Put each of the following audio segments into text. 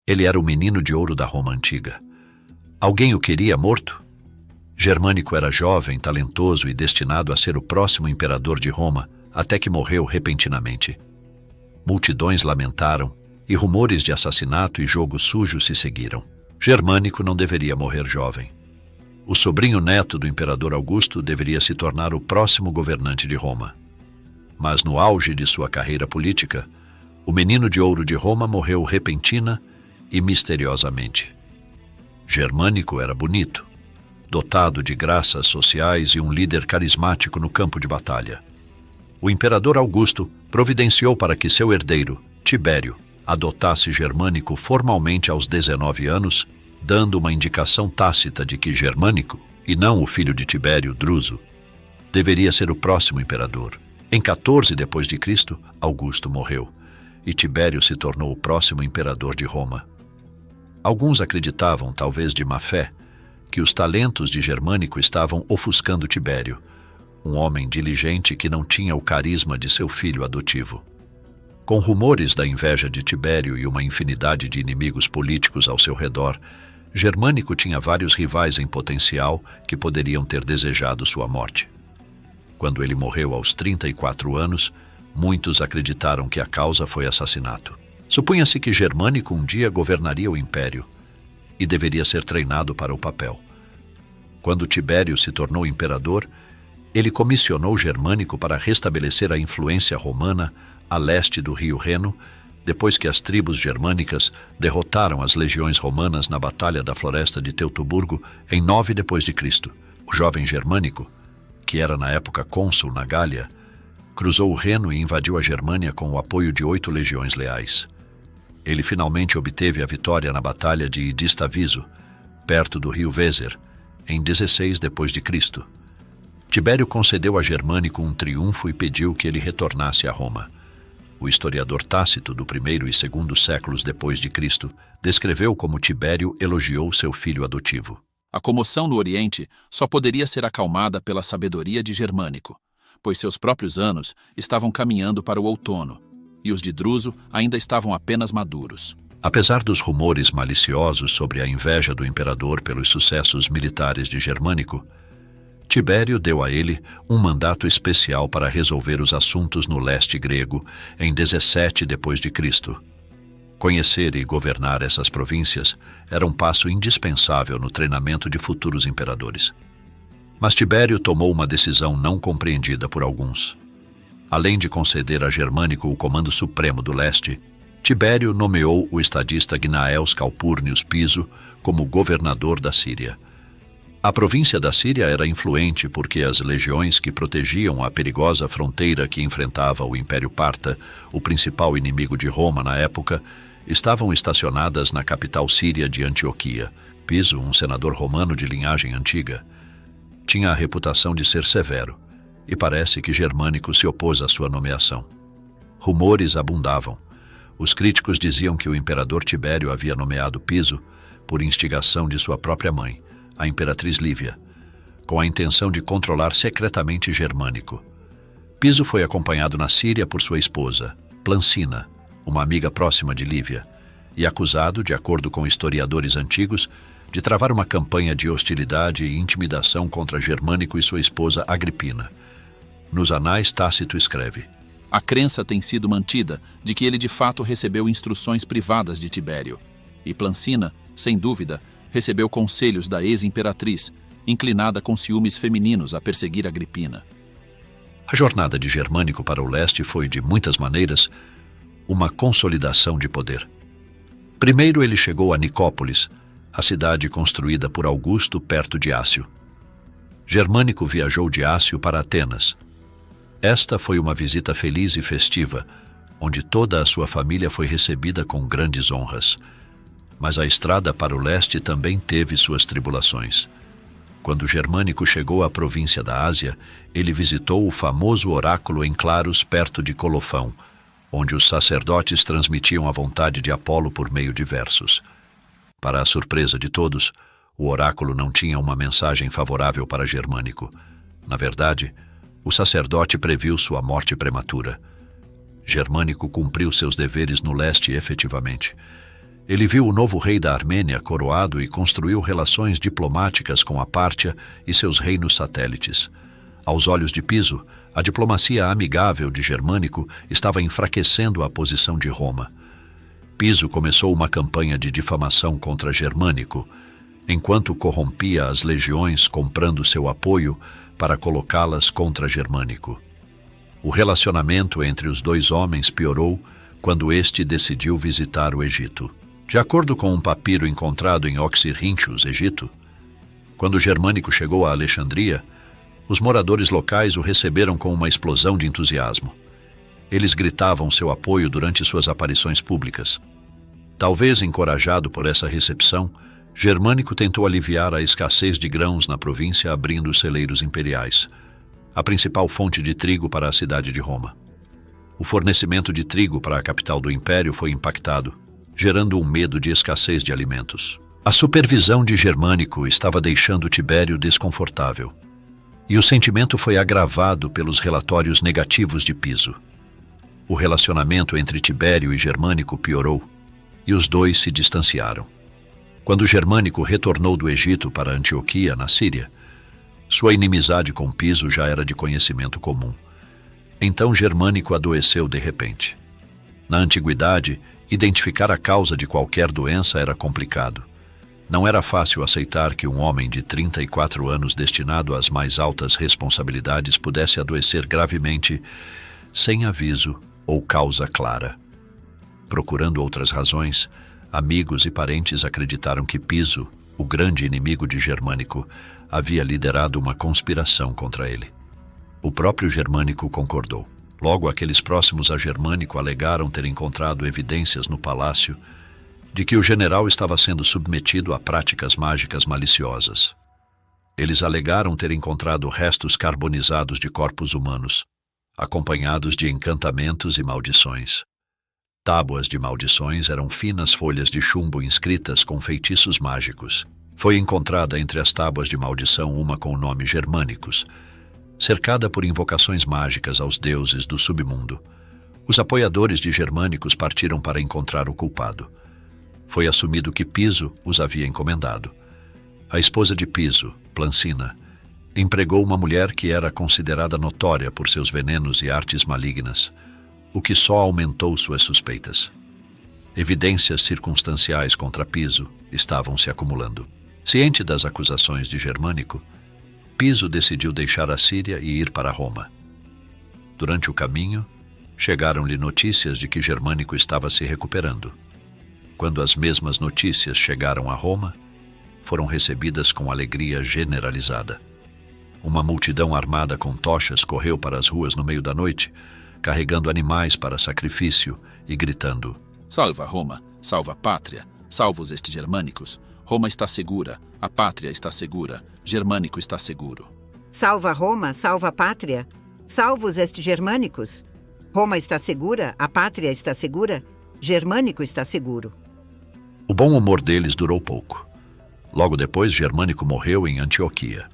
Ele era o menino de ouro da Roma antiga. Alguém o queria morto? Germânico era jovem, talentoso e destinado a ser o próximo imperador de Roma, até que morreu repentinamente. Multidões lamentaram, e rumores de assassinato e jogo sujo se seguiram. Germânico não deveria morrer jovem. O sobrinho neto do imperador Augusto deveria se tornar o próximo governante de Roma. Mas no auge de sua carreira política, o menino de ouro de Roma morreu repentina e misteriosamente. Germânico era bonito, dotado de graças sociais e um líder carismático no campo de batalha. O imperador Augusto providenciou para que seu herdeiro, Tibério, adotasse Germânico formalmente aos 19 anos, dando uma indicação tácita de que Germânico, e não o filho de Tibério, Druso, deveria ser o próximo imperador. Em 14 depois de Cristo, Augusto morreu, e Tibério se tornou o próximo imperador de Roma. Alguns acreditavam, talvez de má fé, que os talentos de Germânico estavam ofuscando Tibério, um homem diligente que não tinha o carisma de seu filho adotivo. Com rumores da inveja de Tibério e uma infinidade de inimigos políticos ao seu redor, Germânico tinha vários rivais em potencial que poderiam ter desejado sua morte. Quando ele morreu aos 34 anos, muitos acreditaram que a causa foi assassinato. Supunha-se que Germânico um dia governaria o império e deveria ser treinado para o papel. Quando Tibério se tornou imperador, ele comissionou Germânico para restabelecer a influência romana a leste do rio Reno, depois que as tribos germânicas derrotaram as legiões romanas na Batalha da Floresta de Teutoburgo em 9 depois de Cristo. O jovem Germânico, que era na época cônsul na Gália, cruzou o Reno e invadiu a Germânia com o apoio de 8 legiões leais. Ele finalmente obteve a vitória na Batalha de Distaviso, perto do rio Vézer, em 16 depois de Cristo. Tibério concedeu a Germânico um triunfo e pediu que ele retornasse a Roma. O historiador Tácito, do 1º e 2º séculos depois de Cristo, descreveu como Tibério elogiou seu filho adotivo. A comoção no Oriente só poderia ser acalmada pela sabedoria de Germânico, pois seus próprios anos estavam caminhando para o outono, e os de Druso ainda estavam apenas maduros. Apesar dos rumores maliciosos sobre a inveja do imperador pelos sucessos militares de Germânico, Tibério deu a ele um mandato especial para resolver os assuntos no leste grego em 17 depois de Cristo. Conhecer e governar essas províncias era um passo indispensável no treinamento de futuros imperadores. Mas Tibério tomou uma decisão não compreendida por alguns. Além de conceder a Germânico o comando supremo do leste, Tibério nomeou o estadista Gnaeus Calpurnius Piso como governador da Síria. A província da Síria era influente porque as legiões que protegiam a perigosa fronteira que enfrentava o Império Parta, o principal inimigo de Roma na época, estavam estacionadas na capital síria de Antioquia. Piso, um senador romano de linhagem antiga, tinha a reputação de ser severo, e parece que Germânico se opôs à sua nomeação. Rumores abundavam. Os críticos diziam que o imperador Tibério havia nomeado Piso por instigação de sua própria mãe, a imperatriz Lívia, com a intenção de controlar secretamente Germânico. Piso foi acompanhado na Síria por sua esposa, Plancina, uma amiga próxima de Lívia, e acusado, de acordo com historiadores antigos, de travar uma campanha de hostilidade e intimidação contra Germânico e sua esposa Agripina. Nos anais, Tácito escreve: a crença tem sido mantida de que ele de fato recebeu instruções privadas de Tibério, e Plancina, sem dúvida, recebeu conselhos da ex-imperatriz, inclinada com ciúmes femininos a perseguir Agripina. A jornada de Germânico para o leste foi, de muitas maneiras, uma consolidação de poder. Primeiro ele chegou a Nicópolis, a cidade construída por Augusto perto de Ácio. Germânico viajou de Ácio para Atenas. Esta foi uma visita feliz e festiva, onde toda a sua família foi recebida com grandes honras. Mas a estrada para o leste também teve suas tribulações. Quando Germânico chegou à província da Ásia, ele visitou o famoso oráculo em Claros, perto de Colofão, onde os sacerdotes transmitiam a vontade de Apolo por meio de versos. Para a surpresa de todos, o oráculo não tinha uma mensagem favorável para Germânico. Na verdade, o sacerdote previu sua morte prematura. Germânico cumpriu seus deveres no leste efetivamente. Ele viu o novo rei da Armênia coroado e construiu relações diplomáticas com a Pártia e seus reinos satélites. Aos olhos de Piso, a diplomacia amigável de Germânico estava enfraquecendo a posição de Roma. Piso começou uma campanha de difamação contra Germânico, enquanto corrompia as legiões comprando seu apoio para colocá-las contra Germânico. O relacionamento entre os dois homens piorou quando este decidiu visitar o Egito. De acordo com um papiro encontrado em Oxirrinchos, Egito, quando Germânico chegou a Alexandria, os moradores locais o receberam com uma explosão de entusiasmo. Eles gritavam seu apoio durante suas aparições públicas. Talvez encorajado por essa recepção, Germânico tentou aliviar a escassez de grãos na província abrindo os celeiros imperiais, a principal fonte de trigo para a cidade de Roma. O fornecimento de trigo para a capital do império foi impactado, gerando um medo de escassez de alimentos. A supervisão de Germânico estava deixando Tibério desconfortável, e o sentimento foi agravado pelos relatórios negativos de Piso. O relacionamento entre Tibério e Germânico piorou, e os dois se distanciaram. Quando Germânico retornou do Egito para Antioquia, na Síria, sua inimizade com Piso já era de conhecimento comum. Então Germânico adoeceu de repente. Na antiguidade, identificar a causa de qualquer doença era complicado. Não era fácil aceitar que um homem de 34 anos destinado às mais altas responsabilidades pudesse adoecer gravemente, sem aviso ou causa clara. Procurando outras razões, amigos e parentes acreditaram que Piso, o grande inimigo de Germânico, havia liderado uma conspiração contra ele. O próprio Germânico concordou. Logo, aqueles próximos a Germânico alegaram ter encontrado evidências no palácio de que o general estava sendo submetido a práticas mágicas maliciosas. Eles alegaram ter encontrado restos carbonizados de corpos humanos, acompanhados de encantamentos e maldições. Tábuas de maldições eram finas folhas de chumbo inscritas com feitiços mágicos. Foi encontrada entre as tábuas de maldição uma com o nome Germânicos, cercada por invocações mágicas aos deuses do submundo. Os apoiadores de Germânicos partiram para encontrar o culpado. Foi assumido que Piso os havia encomendado. A esposa de Piso, Plancina, empregou uma mulher que era considerada notória por seus venenos e artes malignas, o que só aumentou suas suspeitas. Evidências circunstanciais contra Piso estavam se acumulando. Ciente das acusações de Germânico, Piso decidiu deixar a Síria e ir para Roma. Durante o caminho, chegaram-lhe notícias de que Germânico estava se recuperando. Quando as mesmas notícias chegaram a Roma, foram recebidas com alegria generalizada. Uma multidão armada com tochas correu para as ruas no meio da noite, carregando animais para sacrifício e gritando: "Salva Roma, salva a pátria, salvos estes Germânicos. Roma está segura, a pátria está segura, Germânico está seguro." Salva Roma, salva a pátria, salvos estes Germânicos. Roma está segura, a pátria está segura, Germânico está seguro. O bom humor deles durou pouco. Logo depois, Germânico morreu em Antioquia.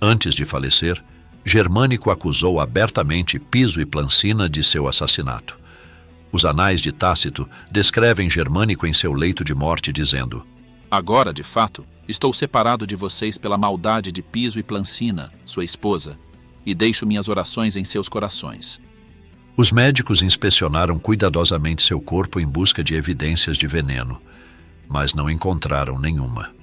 Antes de falecer, Germânico acusou abertamente Piso e Plancina de seu assassinato. Os anais de Tácito descrevem Germânico em seu leito de morte, dizendo: "Agora, de fato, estou separado de vocês pela maldade de Piso e Plancina, sua esposa, e deixo minhas orações em seus corações." Os médicos inspecionaram cuidadosamente seu corpo em busca de evidências de veneno, mas não encontraram nenhuma.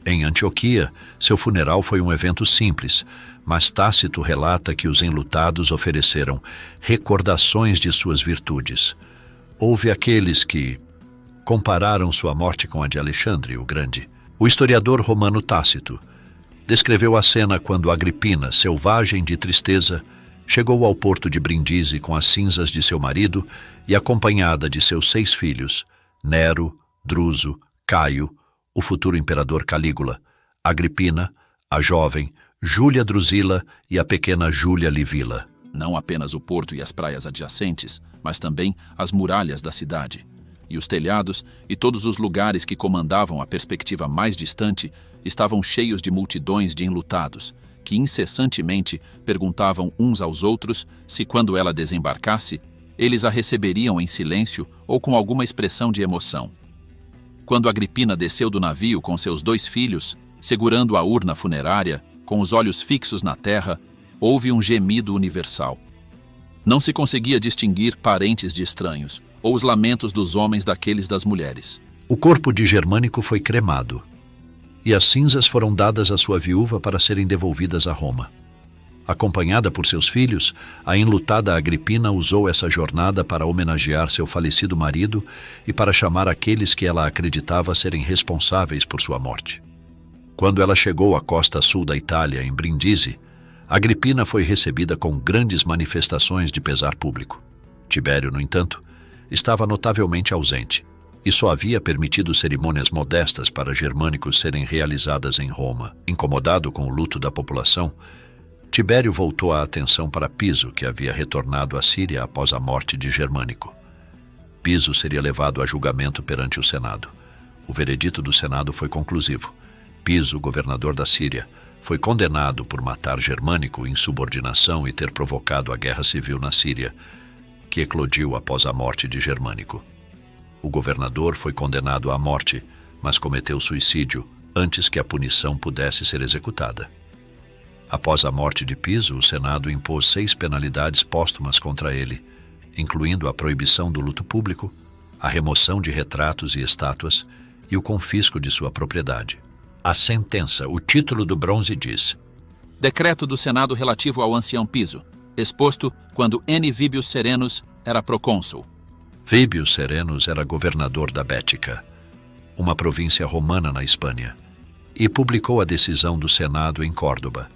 Em Antioquia, seu funeral foi um evento simples, mas Tácito relata que os enlutados ofereceram recordações de suas virtudes. Houve aqueles que compararam sua morte com a de Alexandre o Grande. O historiador romano Tácito descreveu a cena quando Agripina, selvagem de tristeza, chegou ao porto de Brindisi com as cinzas de seu marido e acompanhada de seus 6 filhos, Nero, Druso, Caio, o futuro imperador Calígula, Agripina, a jovem, Júlia Drusila e a pequena Júlia Livila. Não apenas o porto e as praias adjacentes, mas também as muralhas da cidade. E os telhados e todos os lugares que comandavam a perspectiva mais distante estavam cheios de multidões de enlutados, que incessantemente perguntavam uns aos outros se, quando ela desembarcasse, eles a receberiam em silêncio ou com alguma expressão de emoção. Quando Agripina desceu do navio com seus 2 filhos, segurando a urna funerária, com os olhos fixos na terra, houve um gemido universal. Não se conseguia distinguir parentes de estranhos, ou os lamentos dos homens daqueles das mulheres. O corpo de Germânico foi cremado, e as cinzas foram dadas à sua viúva para serem devolvidas a Roma. Acompanhada por seus filhos, a enlutada Agripina usou essa jornada para homenagear seu falecido marido e para chamar aqueles que ela acreditava serem responsáveis por sua morte. Quando ela chegou à costa sul da Itália, em Brindisi, Agripina foi recebida com grandes manifestações de pesar público. Tibério, no entanto, estava notavelmente ausente e só havia permitido cerimônias modestas para Germânicos serem realizadas em Roma. Incomodado com o luto da população, Tibério voltou a atenção para Piso, que havia retornado à Síria após a morte de Germânico. Piso seria levado a julgamento perante o Senado. O veredito do Senado foi conclusivo. Piso, governador da Síria, foi condenado por matar Germânico em subordinação e ter provocado a guerra civil na Síria, que eclodiu após a morte de Germânico. O governador foi condenado à morte, mas cometeu suicídio antes que a punição pudesse ser executada. Após a morte de Piso, o Senado impôs 6 penalidades póstumas contra ele, incluindo a proibição do luto público, a remoção de retratos e estátuas e o confisco de sua propriedade. A sentença, o título do bronze diz: Decreto do Senado relativo ao ancião Piso, exposto quando N. Víbius Serenus era procônsul. Víbius Serenus era governador da Bética, uma província romana na Espanha, e publicou a decisão do Senado em Córdoba.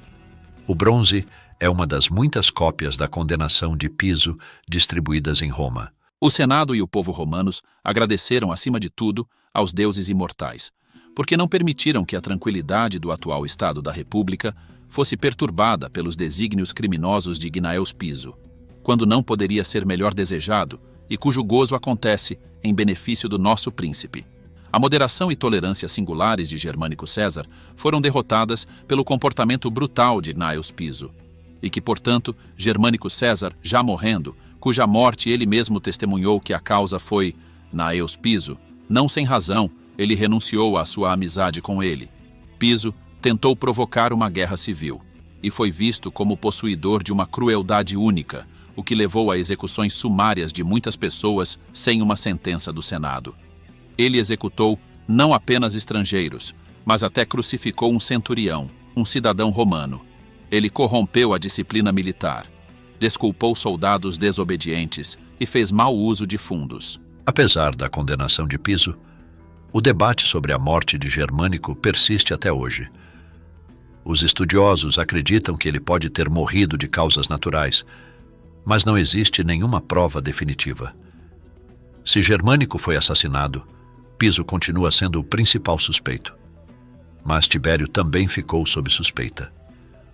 O bronze é uma das muitas cópias da condenação de Piso distribuídas em Roma. O Senado e o povo romanos agradeceram, acima de tudo, aos deuses imortais, porque não permitiram que a tranquilidade do atual estado da República fosse perturbada pelos desígnios criminosos de Gnaeus Piso, quando não poderia ser melhor desejado e cujo gozo acontece em benefício do nosso príncipe. A moderação e tolerância singulares de Germânico César foram derrotadas pelo comportamento brutal de Gnaeus Piso, e que, portanto, Germânico César, já morrendo, cuja morte ele mesmo testemunhou que a causa foi Gnaeus Piso, não sem razão, ele renunciou à sua amizade com ele. Piso tentou provocar uma guerra civil, e foi visto como possuidor de uma crueldade única, o que levou a execuções sumárias de muitas pessoas sem uma sentença do Senado. Ele executou não apenas estrangeiros, mas até crucificou um centurião, um cidadão romano. Ele corrompeu a disciplina militar, desculpou soldados desobedientes e fez mau uso de fundos. Apesar da condenação de Piso, o debate sobre a morte de Germânico persiste até hoje. Os estudiosos acreditam que ele pode ter morrido de causas naturais, mas não existe nenhuma prova definitiva. Se Germânico foi assassinado, Piso continua sendo o principal suspeito. Mas Tibério também ficou sob suspeita.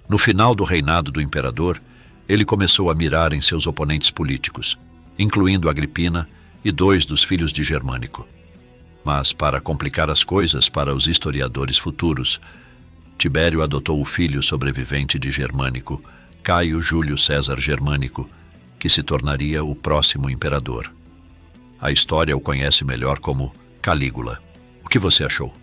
No final do reinado do imperador, ele começou a mirar em seus oponentes políticos, incluindo Agripina e 2 dos filhos de Germânico. Mas, para complicar as coisas para os historiadores futuros, Tibério adotou o filho sobrevivente de Germânico, Caio Júlio César Germânico, que se tornaria o próximo imperador. A história o conhece melhor como Calígula. O que você achou?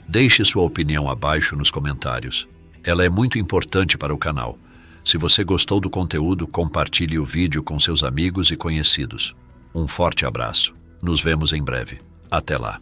Deixe sua opinião abaixo nos comentários. Ela é muito importante para o canal. Se você gostou do conteúdo, compartilhe o vídeo com seus amigos e conhecidos. Um forte abraço. Nos vemos em breve. Até lá.